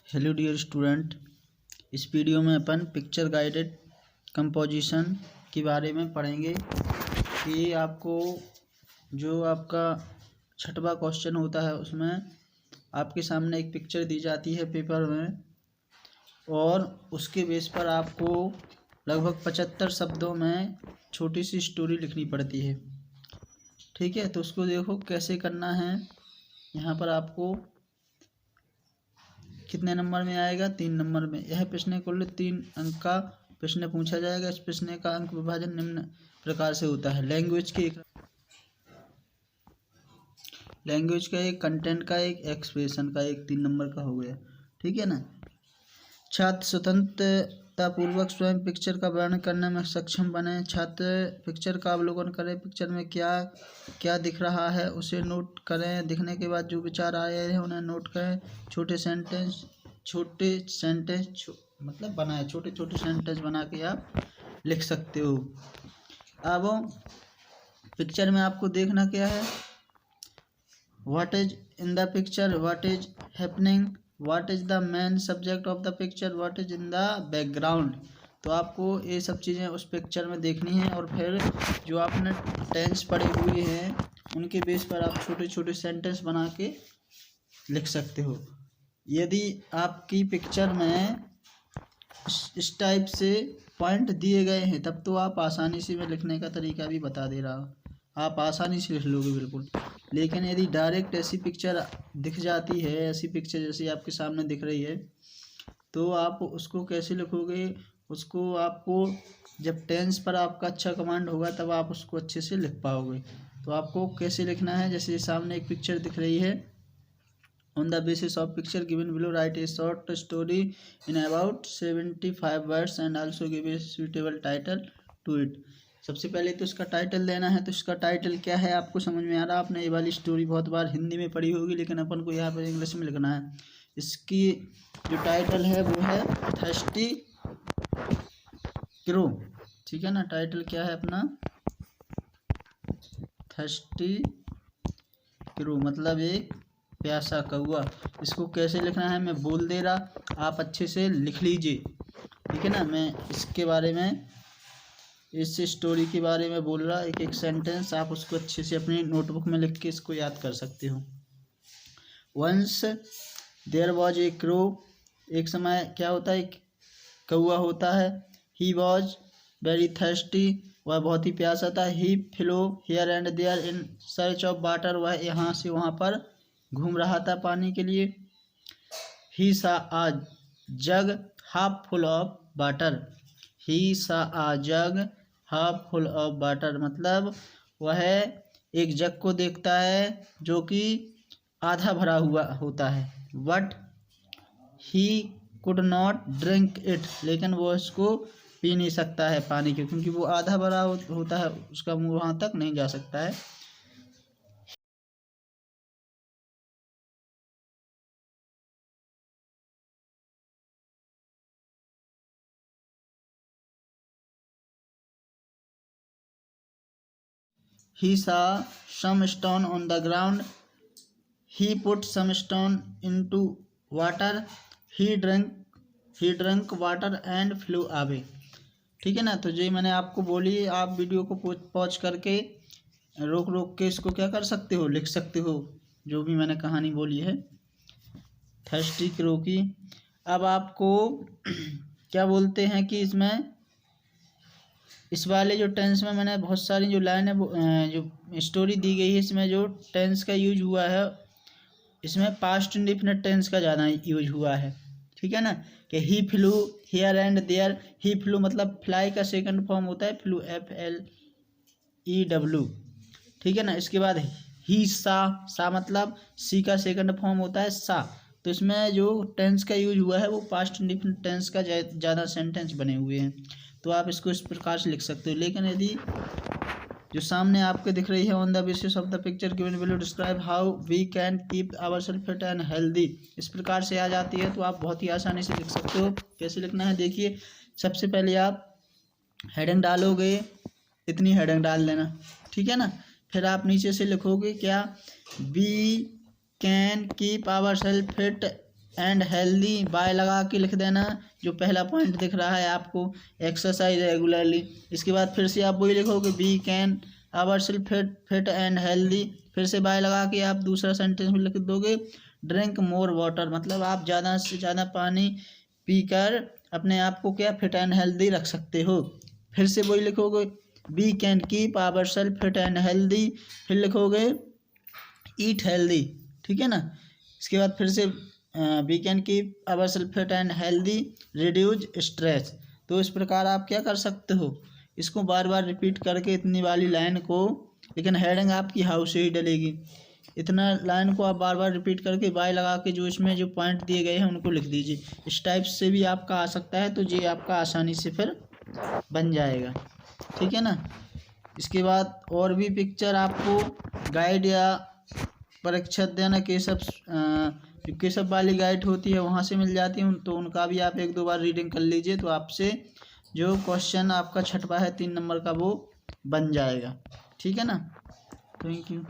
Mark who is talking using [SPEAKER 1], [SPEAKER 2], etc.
[SPEAKER 1] Hello dear student, इस video में अपन picture guided composition के बारे में पढ़ेंगे कि आपको जो आपका छठवां क्वेश्चन होता है उसमें आपके सामने एक पिक्चर दी जाती है पेपर में और उसके बेस पर आपको लगभग 75 शब्दों में छोटी सी स्टोरी लिखनी पड़ती है। ठीक है, तो उसको देखो कैसे करना है। यहाँ पर आपको कितने नंबर में आएगा? 3 नंबर में। यह प्रश्न कुल 3 अंक का प्रश्न पूछा जाएगा। इस प्रश्न का अंक विभाजन निम्न प्रकार से होता है। लैंग्वेज का एक, कंटेंट का एक, एक्सप्रेशन का एक। 3 नंबर का हो गया। ठीक है ना। छात्र स्वतंत्रता पूर्वक स्वयं पिक्चर का वर्णन करने में सक्षम बने। छात्र पिक्चर का अवलोकन करें, पिक्चर में क्या क्या दिख रहा है उसे नोट करें। दिखने के बाद जो विचार आए हैं उन्हें नोट करें। छोटे सेंटेंस मतलब बनाए, छोटे सेंटेंस बना के आप लिख सकते हो। अब पिक्चर में आपको देखना क्या है? What is in the picture, what is happening, what is the main subject of the picture, what is in the background. तो आपको ये सब चीज़ें उस पिक्चर में देखनी है और फिर जो आपने टेंस पढ़े हुए हैं उनके बेस पर आप छोटे छोटे सेंटेंस बना के लिख सकते हो। यदि आपकी पिक्चर में इस टाइप से पॉइंट दिए गए हैं तब तो आप आसानी से, मैं लिखने का तरीका भी बता दे रहा हूँ, आप आसानी से लिख लोगे बिल्कुल। लेकिन यदि डायरेक्ट ऐसी पिक्चर दिख जाती है, ऐसी पिक्चर जैसी आपके सामने दिख रही है, तो आप उसको कैसे लिखोगे? उसको आपको जब टेंस पर आपका अच्छा कमांड होगा तब आप उसको अच्छे से लिख पाओगे। तो आपको कैसे लिखना है? जैसे सामने एक पिक्चर दिख रही है। On the basis of picture given below, write a short story in about 75 words and also give a suitable title to it. सबसे पहले तो इसका टाइटल देना है। तो इसका टाइटल क्या है आपको समझ में आ रहा? आपने ये वाली स्टोरी बहुत बार हिंदी में पढ़ी होगी, लेकिन अपन को यहाँ पर इंग्लिश में लिखना है। इसकी जो टाइटल है वो है थर्स्टी क्रो। ठीक है ना। टाइटल क्या है अपना? थर्स्टी क्रो मतलब एक प्यासा कौआ। इसको कैसे लिखना है मैं बोल दे रहा, आप अच्छे से लिख लीजिए। ठीक है ना। मैं इसके बारे में, इस स्टोरी के बारे में बोल रहा, एक एक सेंटेंस आप उसको अच्छे से अपनी नोटबुक में लिख के इसको याद कर सकते हो। Once there was a crow, एक समय क्या होता है, एक कौआ होता है। ही वॉज वेरी थर्स्टी, वह बहुत ही प्यासा था। He flew here and there in search of water, वह यहाँ से वहाँ पर घूम रहा था पानी के लिए। ही सा आ जग हाफ फुल ऑफ वाटर, ही सा आ जग हाफ फुल ऑफ वाटर मतलब वह एक जग को देखता है जो कि आधा भरा हुआ होता है। But he could not drink it, लेकिन वो इसको पी नहीं सकता है पानी को, क्योंकि वो आधा भरा होता है, उसका मुंह वहाँ तक नहीं जा सकता है। He saw some stone on the ground. He put some stone into water. He drank water and flew away. ठीक है ना। तो जो मैंने आपको बोली, आप वीडियो को पॉज करके रोक रोक के इसको क्या कर सकते हो, लिख सकते हो, जो भी मैंने कहानी बोली है थर्स्टी क्रो की। अब आपको क्या बोलते हैं कि इसमें इस वाले जो टेंस में मैंने बहुत सारी जो लाइन है, जो स्टोरी दी गई है, इसमें जो टेंस का यूज हुआ है, इसमें पास्ट इंडेफिनिट टेंस का ज़्यादा यूज हुआ है। ठीक है ना। कि he flew here and there, he flew मतलब फ्लाई का सेकंड फॉर्म होता है फ्लू, FLEW। ठीक है ना। इसके बाद ही सा मतलब सी का सेकंड फॉर्म होता है सा। तो इसमें जो टेंस का यूज हुआ है वो पास्ट इंडेफिनिट टेंस का ज़्यादा सेंटेंस बने हुए हैं। तो आप इसको इस प्रकार से लिख सकते हो। लेकिन यदि जो सामने आपके दिख रही है, on the basis of the picture given below describe how we can keep ourself fit and healthy, इस प्रकार से आ जाती है, तो आप बहुत ही आसानी से लिख सकते हो। कैसे लिखना है देखिए। सबसे पहले आप हेडिंग डालोगे, इतनी हेडिंग डाल देना। ठीक है ना। फिर आप नीचे से लिखोगे क्या? We can keep ourself fit and healthy by लगा के लिख देना, जो पहला पॉइंट दिख रहा है आपको, एक्सरसाइज रेगुलरली। इसके बाद फिर से आप वही लिखोगे we can ourself fit and healthy, फिर से बाय लगा के आप दूसरा सेंटेंस में लिख दोगे ड्रिंक मोर वाटर, मतलब आप ज़्यादा से ज़्यादा पानी पीकर अपने आप को क्या फिट एंड हेल्दी रख सकते हो। फिर से वही लिखोगे we can keep ourself fit and healthy, फिर लिखोगे ईट हेल्दी, ठीक है ना। इसके बाद फिर से we can keep ourself fit and healthy, reduce stress. तो इस प्रकार आप क्या कर सकते हो, इसको बार बार रिपीट करके इतनी वाली लाइन को, लेकिन हेडिंग आपकी हाउ से ही डलेगी, इतना लाइन को आप बार बार रिपीट करके बाय लगा के जो इसमें जो पॉइंट दिए गए हैं उनको लिख दीजिए। इस टाइप से भी आपका आ सकता है, तो ये आपका आसानी से फिर बन जाएगा, ठीक है ना। इसके बाद और भी पिक्चर आपको गाइड या परीक्षा देना केशव वाली गाइड होती है वहाँ से मिल जाती है, तो उनका भी आप 1-2 बार रीडिंग कर लीजिए, तो आपसे जो क्वेश्चन आपका छठवा है 3 नंबर का वो बन जाएगा, ठीक है ना। Thank you.